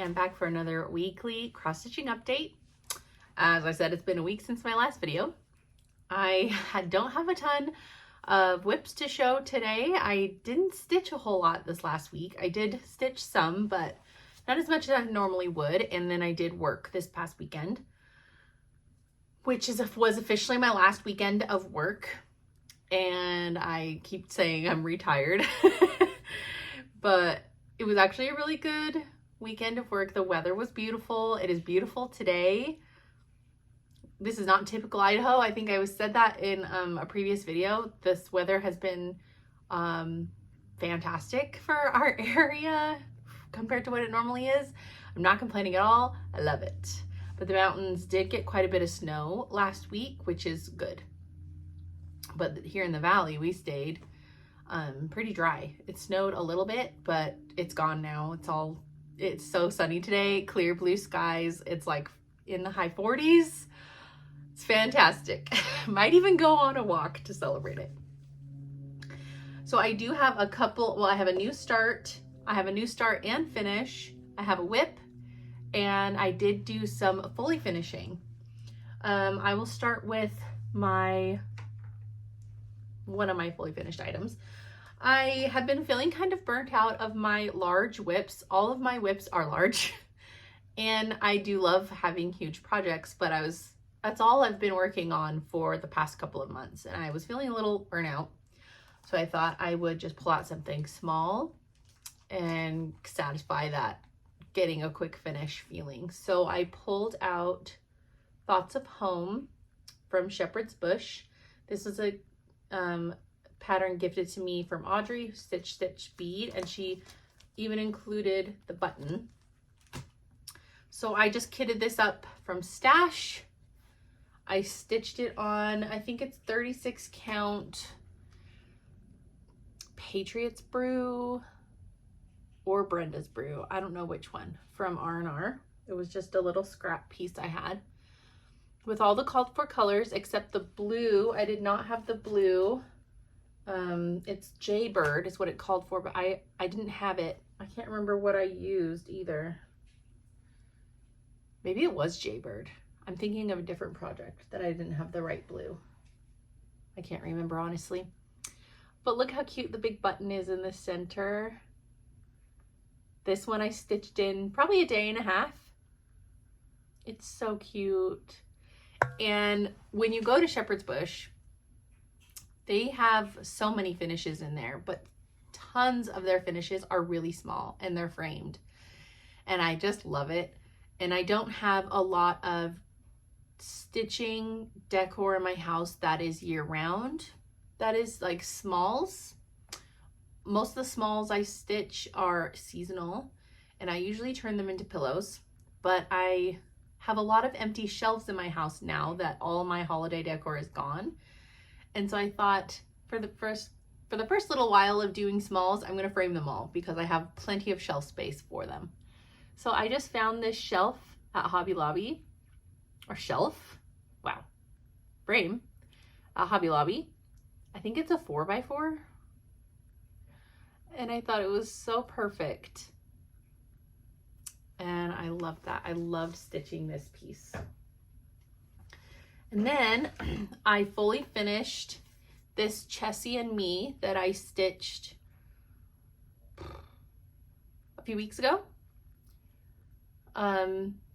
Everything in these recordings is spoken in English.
am back for another weekly cross-stitching update. As I said, it's been a week since my last video. I don't have a ton of whips to show today. I didn't stitch a whole lot this last week. I did stitch some, but not as much as I normally would. And then I did work this past weekend, which was officially my last weekend of work. And I keep saying I'm retired, but it was actually a really good weekend of work. The weather was beautiful. It is beautiful today. This is not typical Idaho. I think I said that in a previous video. This weather has been fantastic for our area compared to what it normally is. I'm not complaining at all. I love it. But the mountains did get quite a bit of snow last week, which is good. But here in the valley, we stayed pretty dry. It snowed a little bit, but it's gone now. It's so sunny today, clear blue skies. It's like in the high 40s. It's fantastic. Might even go on a walk to celebrate it. So I do have a couple, well, I have a new start. I have a new start and finish. I have a whip, and I did do some fully finishing. I will start with one of my fully finished items. I have been feeling kind of burnt out of my large whips. All of my whips are large, and I do love having huge projects, but that's all I've been working on for the past couple of months, and I was feeling a little burnout. So I thought I would just pull out something small and satisfy that getting a quick finish feeling. So I pulled out Thoughts of Home from Shepherd's Bush. This is a pattern gifted to me from Audrey, Stitch Stitch Bead, and she even included the button. So I just kitted this up from Stash. I stitched it on, I think it's 36 count Patriots Brew or Brenda's Brew. I don't know which one, from R&R. It was just a little scrap piece I had with all the called for colors except the blue. I did not have the blue. It's Jaybird is what it called for, but I didn't have it. I can't remember what I used either. Maybe it was Jaybird. I'm thinking of a different project that I didn't have the right blue. I can't remember, honestly. But look how cute the big button is in the center. This one I stitched in probably a day and a half. It's so cute. And when you go to Shepherd's Bush, they have so many finishes in there, but tons of their finishes are really small and they're framed. And I just love it. And I don't have a lot of stitching decor in my house that is year round. That is like smalls. Most of the smalls I stitch are seasonal, and I usually turn them into pillows, but I have a lot of empty shelves in my house now that all my holiday decor is gone. And so I thought for the first little while of doing smalls, I'm going to frame them all because I have plenty of shelf space for them. So I just found this shelf at Hobby Lobby, or shelf, wow, frame at Hobby Lobby. I think it's a 4x4. And I thought it was so perfect. And I loved that. I loved stitching this piece. And then I fully finished this Chessie and Me that I stitched a few weeks ago.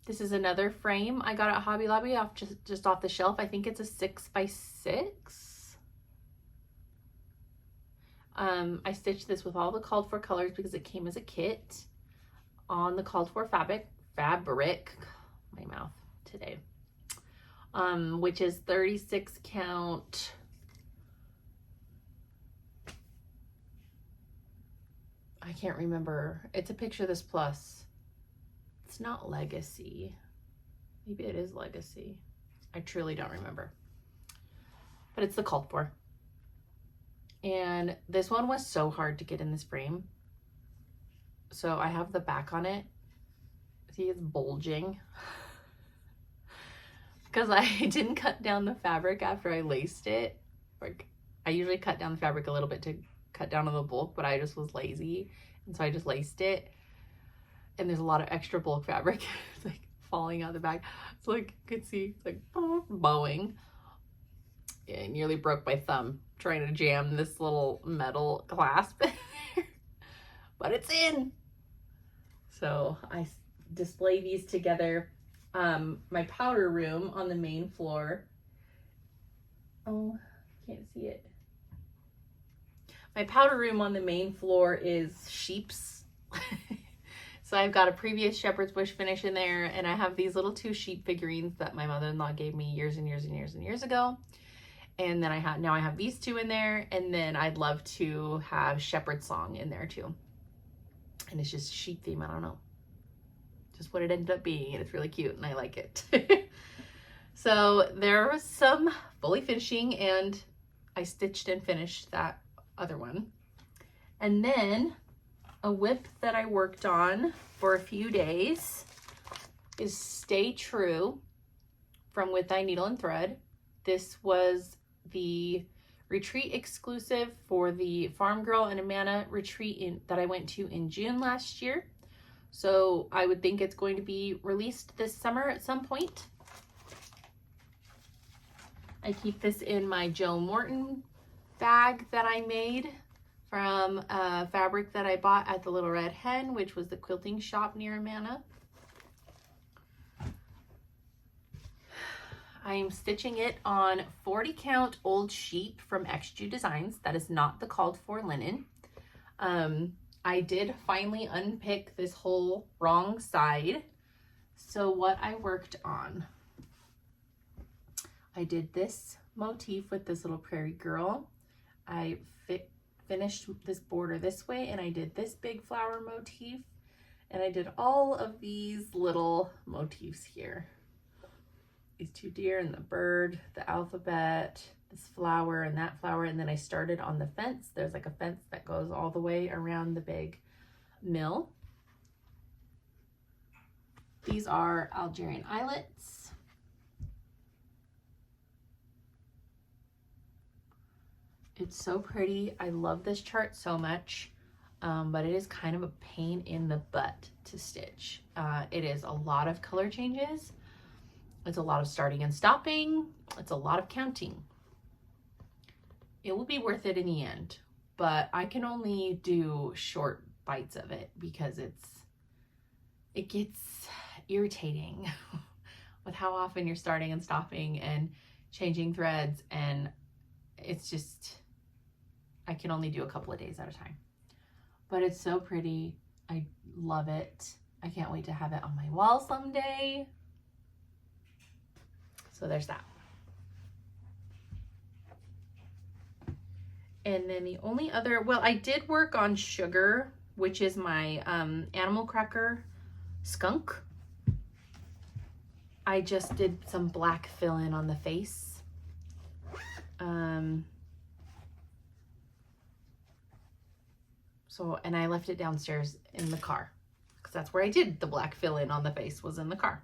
This is another frame I got at Hobby Lobby just off the shelf. I think it's a 6x6. I stitched this with all the called for colors because it came as a kit on the called for fabric, my mouth today, which is 36 count. I can't remember. It's a Picture This Plus. It's not Legacy. Maybe it is Legacy. I truly don't remember. But it's the called for. And this one was so hard to get in this frame. So I have the back on it. See, it's bulging. Because I didn't cut down the fabric after I laced it. Like, I usually cut down the fabric a little bit to cut down on the bulk, but I just was lazy. And so I just laced it. and there's a lot of extra bulk fabric. It's like falling out the bag. So like you could see it's like bowing. It nearly broke my thumb trying to jam this little metal clasp in there. But it's in. So I display these together. My powder room on the main floor. Oh, can't see it. My powder room on the main floor is sheep's. So I've got a previous shepherd's bush finish in there, and I have these little 2 sheep figurines that my mother-in-law gave me years and years and years and years ago. And then now I have these 2 in there, and then I'd love to have shepherd song in there too. And it's just sheep theme, I don't know. Just what it ended up being, and it's really cute and I like it. So there was some fully finishing, and I stitched and finished that other one. And then a whip that I worked on for a few days is Stay True from With Thy Needle and Thread. This was the retreat exclusive for the Farm Girl and Amana retreat that I went to in June last year. So I would think it's going to be released this summer at some point. I keep this in my Joe Morton bag that I made from a fabric that I bought at the Little Red Hen, which was the quilting shop near Amana. I am stitching it on 40 count old sheep from XG Designs. That is not the called for linen. I did finally unpick this whole wrong side. So what I worked on, I did this motif with this little prairie girl. I finished this border this way, and I did this big flower motif, and I did all of these little motifs here. These 2 deer and the bird, the alphabet, this flower and that flower, and then I started on the fence. There's like a fence that goes all the way around the big mill. These are Algerian islets. It's so pretty. I love this chart so much, but it is kind of a pain in the butt to stitch. It is a lot of color changes. It's a lot of starting and stopping. It's a lot of counting. It will be worth it in the end, but I can only do short bites of it because it gets irritating with how often you're starting and stopping and changing threads, and it's just, I can only do a couple of days at a time. But it's so pretty. I love it. I can't wait to have it on my wall someday. So there's that. And then the only other, well, I did work on Sugar, which is my animal cracker skunk. I just did some black fill-in on the face. And I left it downstairs in the car because that's where I did the black fill-in on the face, was in the car.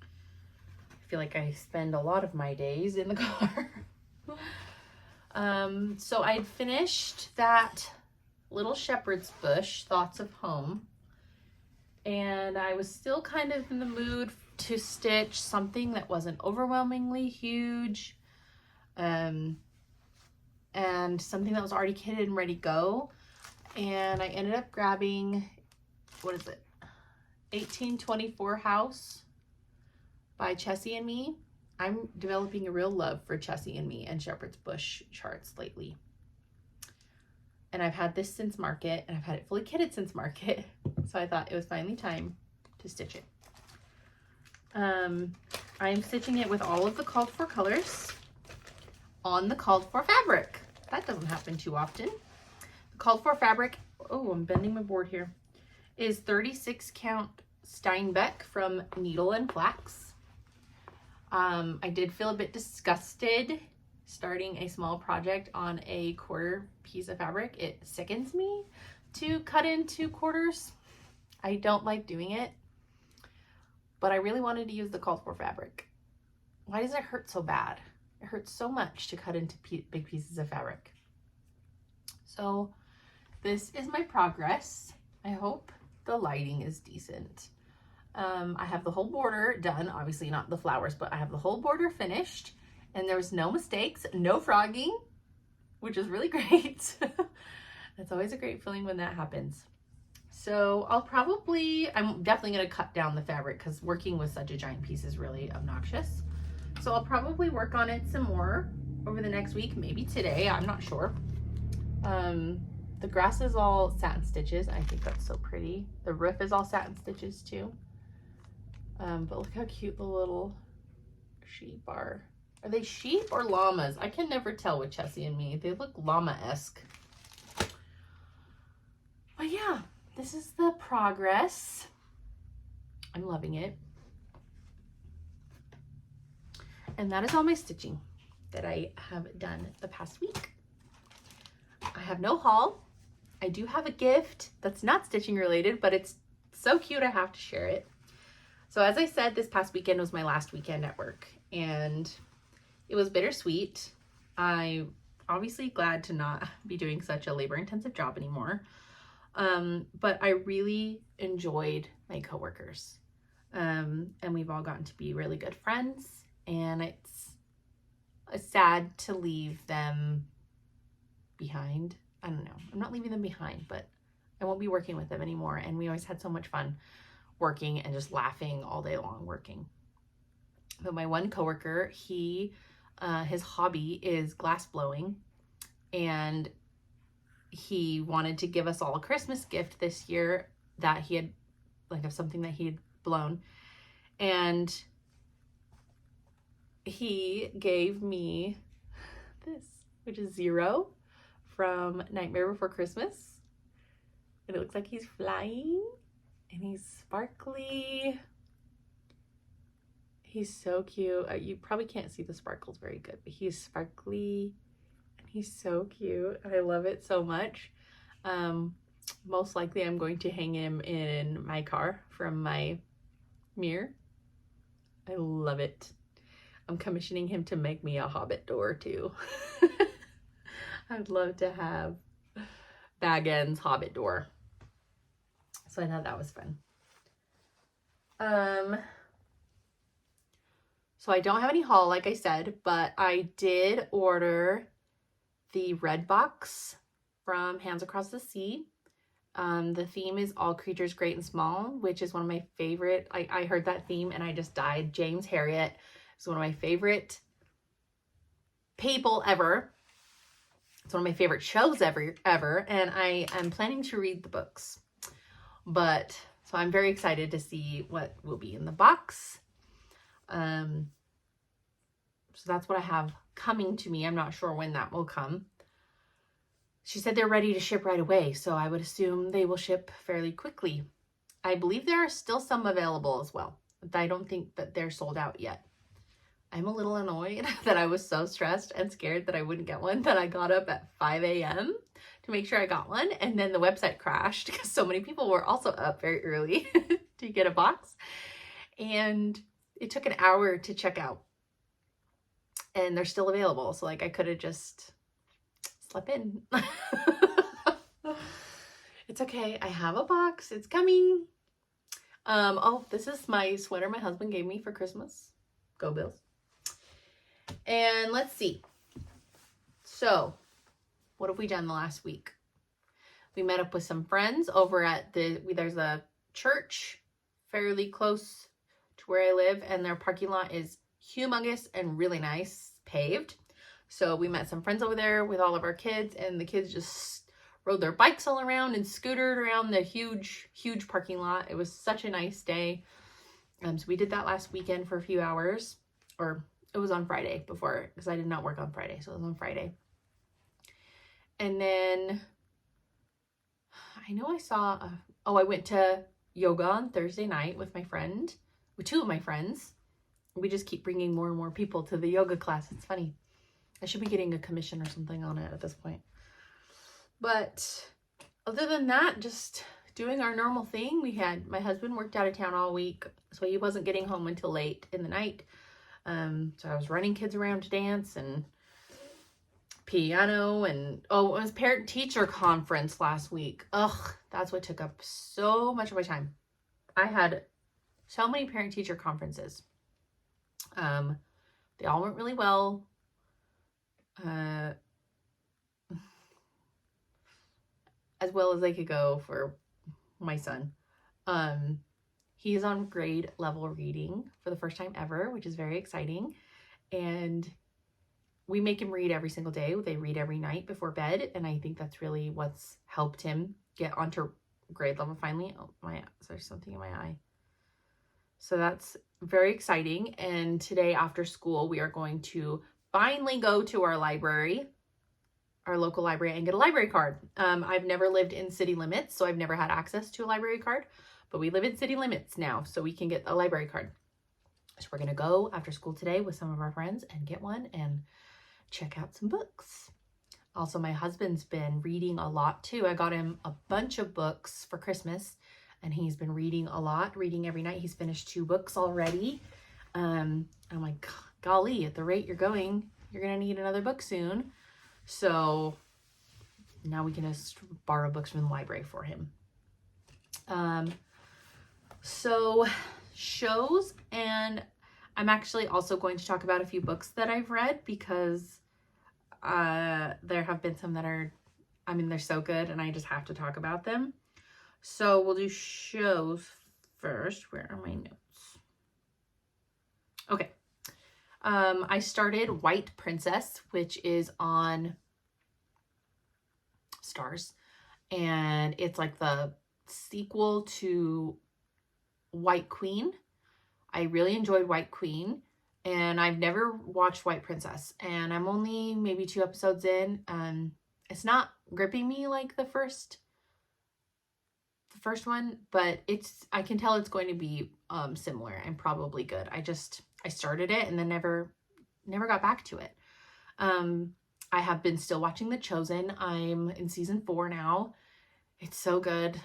I feel like I spend a lot of my days in the car. So I'd finished that little shepherd's bush, Thoughts of Home, and I was still kind of in the mood to stitch something that wasn't overwhelmingly huge, and something that was already kitted and ready to go. And I ended up grabbing, what is it, 1824 House by Chessie and Me. I'm developing a real love for Chessie and Me and Shepherd's Bush charts lately. And I've had this since market, and I've had it fully kitted since market. So I thought it was finally time to stitch it. I'm stitching it with all of the called for colors on the called for fabric. That doesn't happen too often. The called for fabric, oh, I'm bending my board here, is 36 count Steinbeck from Needle and Flax. I did feel a bit disgusted starting a small project on a quarter piece of fabric. It sickens me to cut into quarters. I don't like doing it, but I really wanted to use the called for fabric. Why does it hurt so bad? It hurts so much to cut into big pieces of fabric. So this is my progress, I hope. the lighting is decent. I have the whole border done, obviously not the flowers, but I have the whole border finished, and there was no mistakes, no frogging, which is really great. It's always a great feeling when that happens. So I'm definitely going to cut down the fabric because working with such a giant piece is really obnoxious. So I'll probably work on it some more over the next week, maybe today, I'm not sure. The grass is all satin stitches. I think that's so pretty. The roof is all satin stitches too. But look how cute the little sheep are. Are they sheep or llamas? I can never tell with Chessie and me. They look llama-esque. But yeah, this is the progress. I'm loving it. And that is all my stitching that I have done the past week. I have no haul. I do have a gift that's not stitching related, but it's so cute I have to share it. So as I said, this past weekend was my last weekend at work, and it was bittersweet. I'm obviously glad to not be doing such a labor-intensive job anymore. But I really enjoyed my coworkers. And we've all gotten to be really good friends, and it's sad to leave them behind. I don't know. I'm not leaving them behind, but I won't be working with them anymore. And we always had so much fun working and just laughing all day long working. But my one coworker, his hobby is glass blowing, and he wanted to give us all a Christmas gift this year that he had, like, of something that he had blown. And he gave me this, which is Zero from Nightmare Before Christmas. And it looks like he's flying, and he's sparkly. He's so cute. You probably can't see the sparkles very good, but he's sparkly and he's so cute. I love it so much. Most likely I'm going to hang him in my car from my mirror. I love it. I'm commissioning him to make me a Hobbit door too. I'd love to have Bag End's Hobbit door. So I thought that was fun. So I don't have any haul, like I said, but I did order the red box from Hands Across the Sea. The theme is All Creatures Great and Small, which is one of my favorite. I heard that theme and I just died. James Herriot is one of my favorite people ever. It's one of my favorite shows ever, and I am planning to read the books. So I'm very excited to see what will be in the box. So that's what I have coming to me. I'm not sure when that will come. She said they're ready to ship right away, so I would assume they will ship fairly quickly. I believe there are still some available as well, but I don't think that they're sold out yet. I'm a little annoyed that I was so stressed and scared that I wouldn't get one that I got up at 5 a.m. to make sure I got one, and then the website crashed because so many people were also up very early to get a box, and it took an hour to check out, and they're still available. So like I could have just slept in. It's okay. I have a box. It's coming. Oh, this is my sweater my husband gave me for Christmas. Go Bills. And let's see. So what have we done the last week? We met up with some friends over at there's a church fairly close to where I live, and their parking lot is humongous and really nice, paved. So we met some friends over there with all of our kids, and the kids just rode their bikes all around and scootered around the huge parking lot. It was such a nice day. So we did that last weekend for a few hours, or it was on Friday before, because I did not work on Friday, so it was on Friday. And then I know I went to yoga on Thursday night with two of my friends. We just keep bringing more and more people to the yoga class. It's funny. I should be getting a commission or something on it at this point. But other than that, just doing our normal thing. My husband worked out of town all week, so he wasn't getting home until late in the night. So I was running kids around to dance and piano, and it was parent-teacher conference last week. Ugh, that's what took up so much of my time. I had so many parent-teacher conferences. They all went really well. As well as they could go for my son. He is on grade level reading for the first time ever, which is very exciting. And we make him read every single day. They read every night before bed. And I think that's really what's helped him get onto grade level finally. Oh, there's something in my eye. So that's very exciting. And today after school, we are going to finally go to our library, our local library, and get a library card. I've never lived in city limits, so I've never had access to a library card, but we live in city limits now, so we can get a library card. So we're going to go after school today with some of our friends and get one and check out some books. Also, my husband's been reading a lot too. I got him a bunch of books for Christmas, and he's been reading a lot, reading every night. He's finished 2 books already. I'm like, golly, at the rate you're going, you're going to need another book soon. So now we can just borrow books from the library for him. So shows, and I'm actually also going to talk about a few books that I've read because there have been some that are, they're so good and I just have to talk about them. So we'll do shows first. Where are my notes? Okay. I started White Princess, which is on Stars, and it's like the sequel to White Queen. I really enjoyed White Queen, and I've never watched White Princess, and I'm only maybe 2 episodes in. It's not gripping me like the first one, but I can tell it's going to be similar and probably good. I started it and then never got back to it. I have been still watching The Chosen. I'm in season 4 now. It's so good.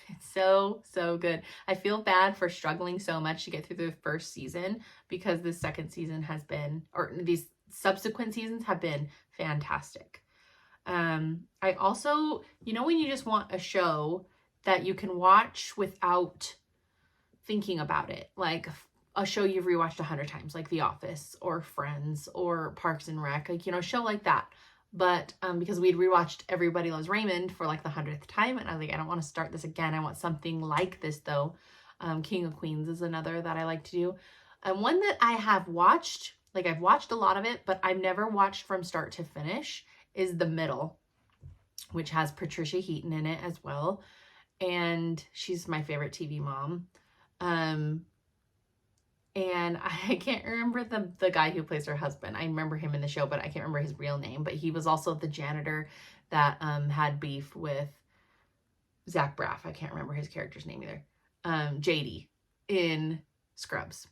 It's so good. I feel bad for struggling so much to get through the first season because the second season these subsequent seasons have been fantastic. I also, when you just want a show that you can watch without thinking about it, like a show you've rewatched 100 times, like The Office or Friends or Parks and Rec, a show like that. But because we'd rewatched Everybody Loves Raymond for like the 100th time, and I was like, I don't want to start this again. I want something like this though. King of Queens is another that I like to do. And one that I have watched, like I've watched a lot of it, but I've never watched from start to finish, is The Middle, which has Patricia Heaton in it as well. And she's my favorite TV mom. And I can't remember the guy who plays her husband. I remember him in the show, but I can't remember his real name. But he was also the janitor that had beef with Zach Braff. I can't remember his character's name either. JD in Scrubs.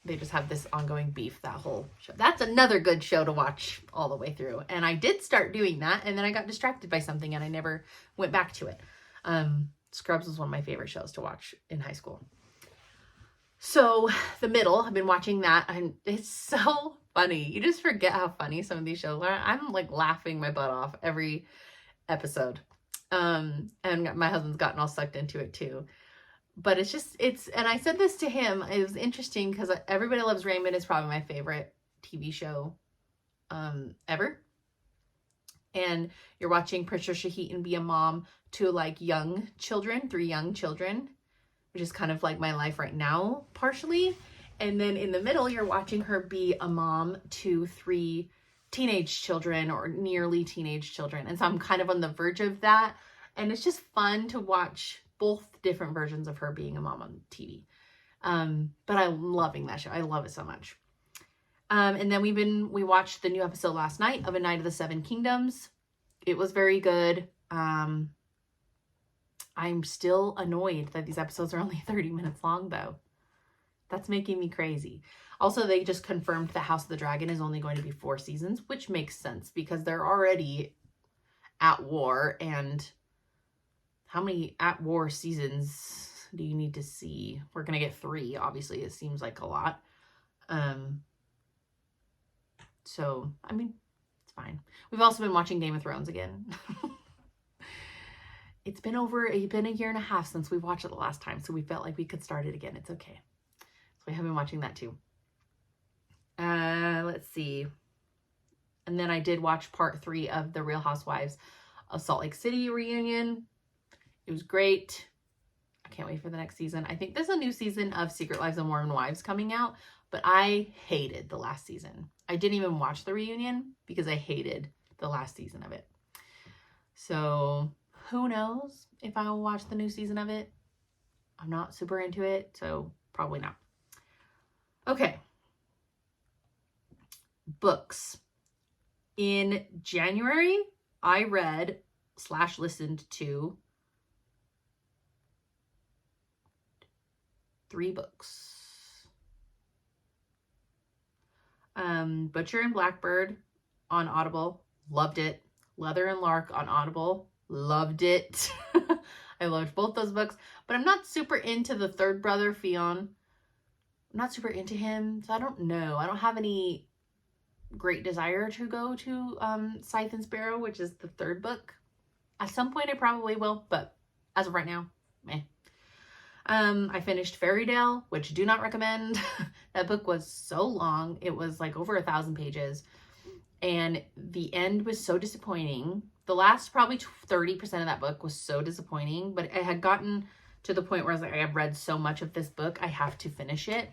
They just have this ongoing beef, that whole show. That's another good show to watch all the way through. And I did start doing that, and then I got distracted by something, and I never went back to it. Scrubs was one of my favorite shows to watch in high school. So The Middle, I've been watching that, and it's so funny. You just forget how funny some of these shows are. I'm like laughing my butt off every episode. And my husband's gotten all sucked into it too. But and I said this to him, it was interesting because Everybody Loves Raymond is probably my favorite TV show ever. And you're watching Patricia Heaton be a mom to like 3 young children, which is kind of like my life right now, partially. And then in the middle, you're watching her be a mom to 3 teenage children or nearly teenage children. And so I'm kind of on the verge of that. And it's just fun to watch both different versions of her being a mom on TV. But I'm loving that show. I love it so much. And then we watched the new episode last night of A Night of the Seven Kingdoms. It was very good. I'm still annoyed that these episodes are only 30 minutes long, though. That's making me crazy. Also, they just confirmed that House of the Dragon is only going to be 4 seasons, which makes sense because they're already at war. And how many at war seasons do you need to see? We're going to get 3, obviously. It seems like a lot. So, it's It's fine. We've also been watching Game of Thrones again. It's been a year and a half since we watched it the last time, so we felt like we could start it again. It's okay. So we have been watching that too. Let's see. And then I did watch part 3 of The Real Housewives of Salt Lake City reunion. It was great. I can't wait for the next season. I think there's a new season of Secret Lives of Mormon Wives coming out, but I hated the last season. I didn't even watch the reunion because I hated the last season of it. So who knows if I will watch the new season of it. I'm not super into it, so probably not. Okay. Books. In January, I read / listened to 3 books. Butcher and Blackbird on Audible. Loved it. Leather and Lark on Audible. Loved it. I loved both those books, but I'm not super into the third brother, Fionn. I'm not super into him, so I don't know. I don't have any great desire to go to Scythe and Sparrow, which is the 3rd book. At some point I probably will, but as of right now, meh. I finished Fairytale, which do not recommend. That book was so long. It was like over 1,000 pages. And the end was so disappointing. The last probably 30% of that book was so disappointing, but I had gotten to the point where I was like, I've read so much of this book, I have to finish it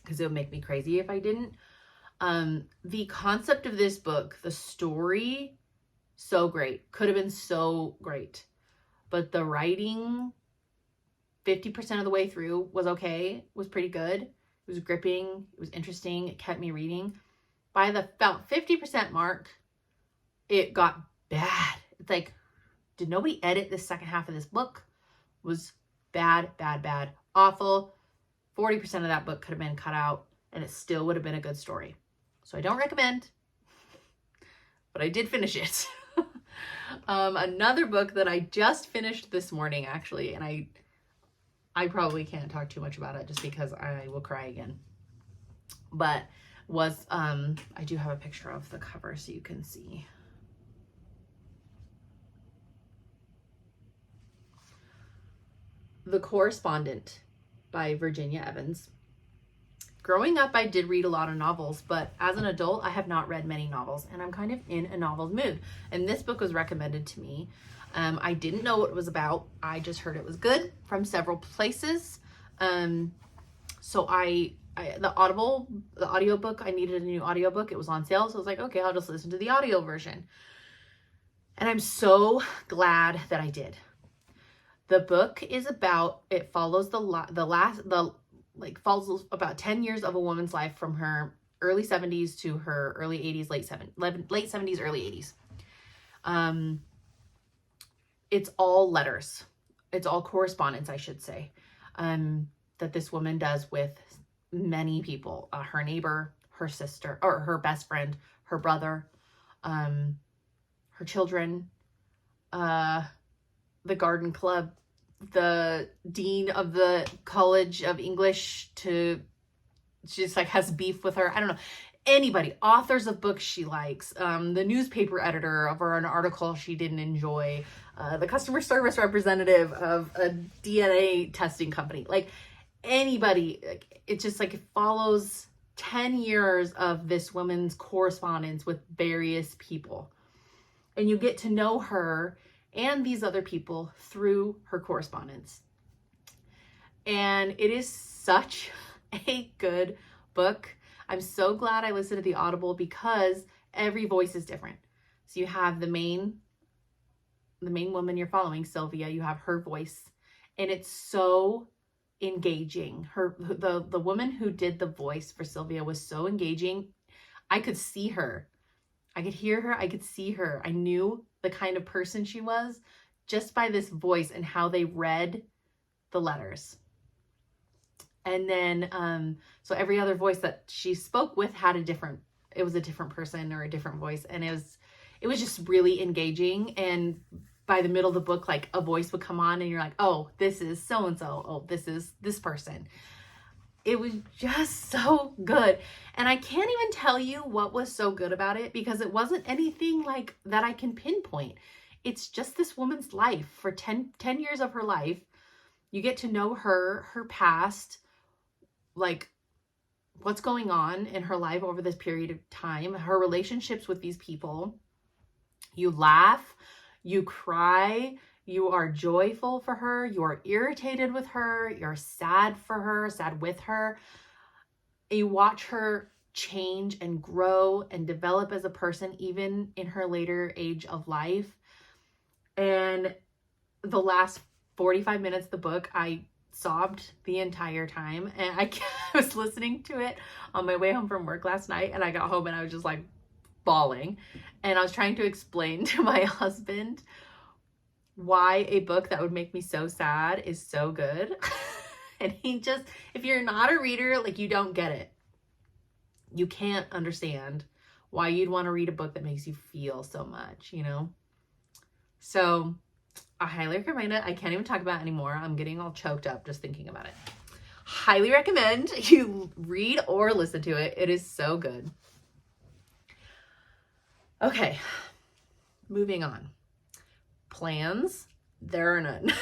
because it would make me crazy if I didn't. The concept of this book, the story, so great. Could have been so great. But the writing, 50% of the way through was okay, was pretty good. It was gripping, it was interesting, it kept me reading. By the about 50% mark, it got bad. It's like, did nobody edit the second half of this book? It was bad, awful. 40% of that book could have been cut out and it still would have been a good story. So I don't recommend, but I did finish it. Another book that I just finished this morning, actually, and I probably can't talk too much about it just because I will cry again, but was, I do have a picture of the cover so you can see. The Correspondent by Virginia Evans. Growing up, I did read a lot of novels, but as an adult, I have not read many novels, and I'm kind of in a novel's mood. And this book was recommended to me. I didn't know what it was about. I just heard it was good from several places. So the audiobook, I needed a new audiobook. It was on sale, so I was like, okay, I'll just listen to the audio version. And I'm so glad that I did. The book is about, it follows follows about 10 years of a woman's life from her early 70s to her early 80s, late 70s, early 80s. It's all letters. It's all correspondence, I should say, that this woman does with many people, her neighbor, her sister, or her best friend, her brother, her children, the garden club, the dean of the College of English, she just like has beef with her. I don't know. Anybody, authors of books she likes, the newspaper editor of an article she didn't enjoy, the customer service representative of a DNA testing company, like anybody. It's just like it follows 10 years of this woman's correspondence with various people. And you get to know her and these other people through her correspondence. And it is such a good book. I'm so glad I listened to the Audible because every voice is different. So you have the main woman you're following, Sylvia, you have her voice, and it's so engaging. The woman who did the voice for Sylvia was so engaging. I could see her. I could hear her. I could see her. I knew the kind of person she was just by this voice and how they read the letters. And then, so every other voice that she spoke with had a different person or a different voice. And it was just really engaging. And by the middle of the book, like a voice would come on and you're like, oh, this is so-and-so. Oh, this is this person. It was just so good. And I can't even tell you what was so good about it because it wasn't anything like that I can pinpoint. It's just this woman's life for 10 years of her life. You get to know her past, like what's going on in her life over this period of time, her relationships with these people. You laugh, you cry, you are joyful for her, you are irritated with her, you're sad for her, sad with her. You watch her change and grow and develop as a person, even in her later age of life. And the last 45 minutes of the book, I sobbed the entire time. And I was listening to it on my way home from work last night, and I got home and I was just like bawling. And I was trying to explain to my husband why a book that would make me so sad is so good. And he just, if you're not a reader, like, you don't get it. You can't understand why you'd want to read a book that makes you feel so much, you know? So I highly recommend it. I can't even talk about it anymore. I'm getting all choked up just thinking about it. Highly recommend you read or listen to it. It is so good. Okay, moving on. Plans, there are none.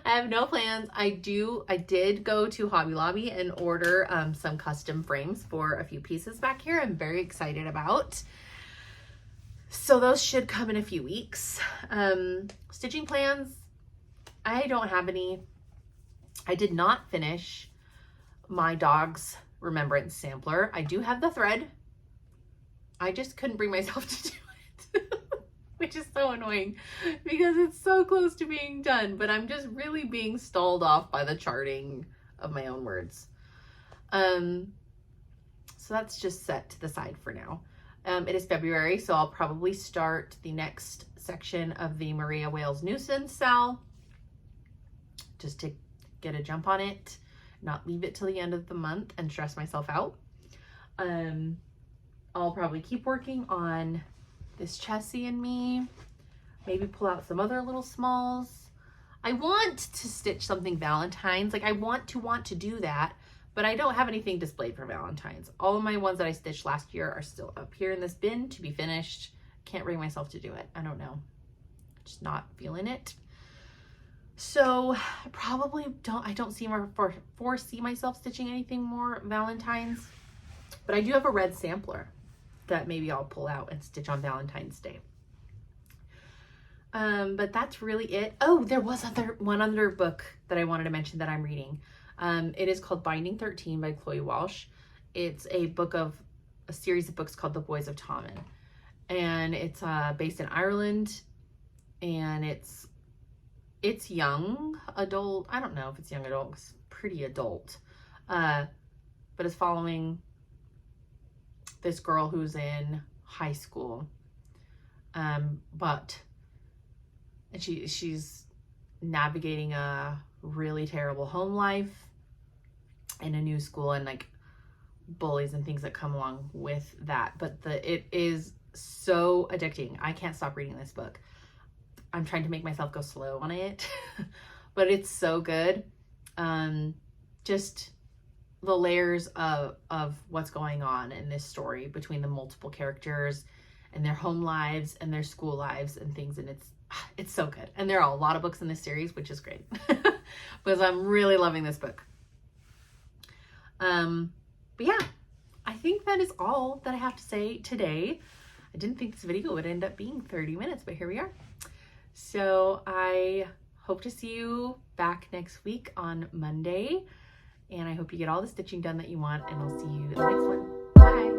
I have no plans. I did go to Hobby Lobby and order some custom frames for a few pieces back here I'm very excited about. So those should come in a few weeks. Stitching plans, I don't have any. I did not finish my dog's remembrance sampler. I do have the thread. I just couldn't bring myself to do it. Which is so annoying because it's so close to being done, but I'm just really being stalled off by the charting of my own words. So that's just set to the side for now. It is February, so I'll probably start the next section of the Maria Wales Nuisance Cell just to get a jump on it, not leave it till the end of the month and stress myself out. I'll probably keep working on this Chessie and Me, maybe pull out some other little smalls. I want to stitch something Valentine's. Like, I want to do that, but I don't have anything displayed for Valentine's. All of my ones that I stitched last year are still up here in this bin to be finished. Can't bring myself to do it. I don't know. Just not feeling it. So I probably don't foresee myself stitching anything more Valentine's, but I do have a red sampler that maybe I'll pull out and stitch on Valentine's Day. But that's really it. Oh, there was one other book that I wanted to mention that I'm reading. It is called Binding 13 by Chloe Walsh. It's a series of books called The Boys of Tommen. And it's based in Ireland, and it's young adult. I don't know if it's young adult, it's pretty adult. But it's following this girl who's in high school, but she's navigating a really terrible home life in a new school, and like bullies and things that come along with that. But it is so addicting. I can't stop reading this book. I'm trying to make myself go slow on it, but it's so good. Just the layers of what's going on in this story between the multiple characters and their home lives and their school lives and things, and it's so good. And there are a lot of books in this series, which is great because I'm really loving this book. But yeah, I think that is all that I have to say today. I didn't think this video would end up being 30 minutes, but here we are. So I hope to see you back next week on Monday. And I hope you get all the stitching done that you want, and I'll see you in the next one. Bye.